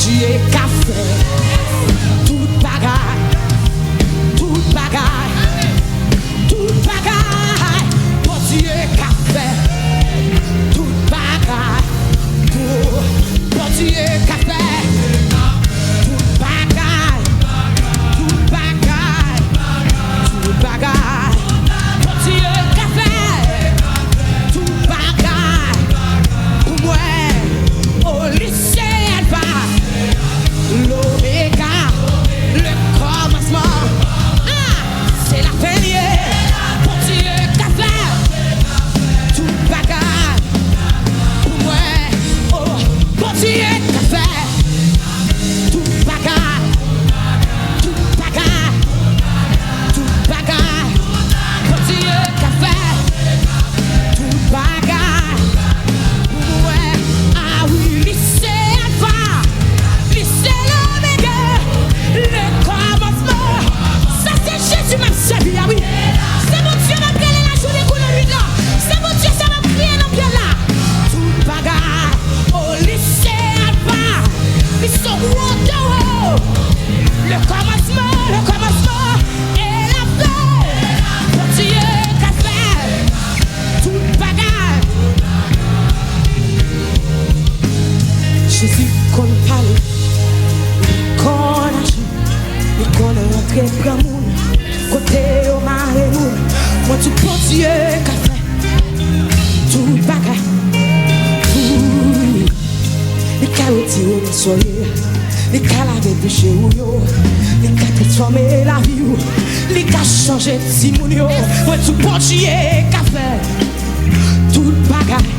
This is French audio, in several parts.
Dieu qu'a fait toute bagaille, toute bagaille, toute bagaille. Bon Dieu qu'a fait toute bagaille, bon Dieu qu'a fait toute bagaille, toute bagaille, toute bagaille. Bon Dieu qu'a fait toute bagaille pour moi. Au lycée elle va l'oméga, le commencement. Ah, c'est la première. Bon Dieu qu'a fait toute bagaille pour moi. Oh, bon Dieu qu'a fait toute bagaille, toute bagaille, toute bagaille. Bon Dieu qu'a fait toute bagaille pour moi. Ah oui, lycée alpha, lycée l'oméga, le commencement. Ça c'est Jésus m'a servi, ah oui. C'est mon Dieu m'a crié la journée pour le nuit là. C'est mon Dieu ça m'a crié dans bien là. Toute bagaille au lycée alpha, ils sont haut, le commencement et la fin. Bon Dieu qu'a fait toute bagaille. Jésus qu'on parle, qu'on agit, et qu'on entre pour moun, côté au mari moun. Moi tout bon Dieu qu'a fait toute bagaille. Les qu'a retiré le soleil, les qu'a lavé péché ou yo, les qu'a transformé la vie ou, les qu'a changé si moun yo. Moi tout bon Dieu qu'a fait toute bagaille.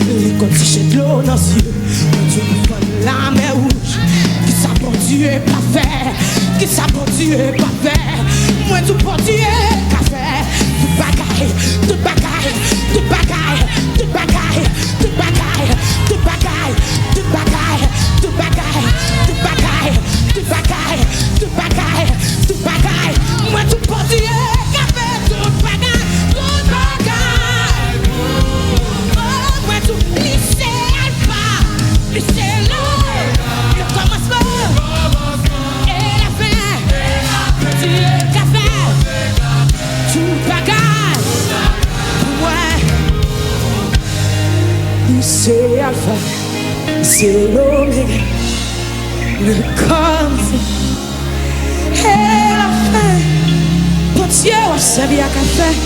Les côtes jette l'eau dans les yeux, Dieu nous donne la mer rouge. Qui ça bon Dieu pas faire, qui ça bon Dieu pas faire. Moi tout bon Dieu qu'a fait toute bagaille, toute bagaille, toute bagaille, toute bagaille, toute bagaille, toute bagaille, toute bagaille, toute bagaille, toute bagaille, toute bagaille, toute bagaille, toute bagaille. Moi tout bon Dieu qu'a fait toute bagaille, toute bagaille. Moi tout lycée alpha, lycée le commencement et la fin. Dieu qu'a fait toute bagaille. Ouais. Lycée alpha, lycée l'oméga, le commencement et la fin. Bon Dieu a servi à qu'a fait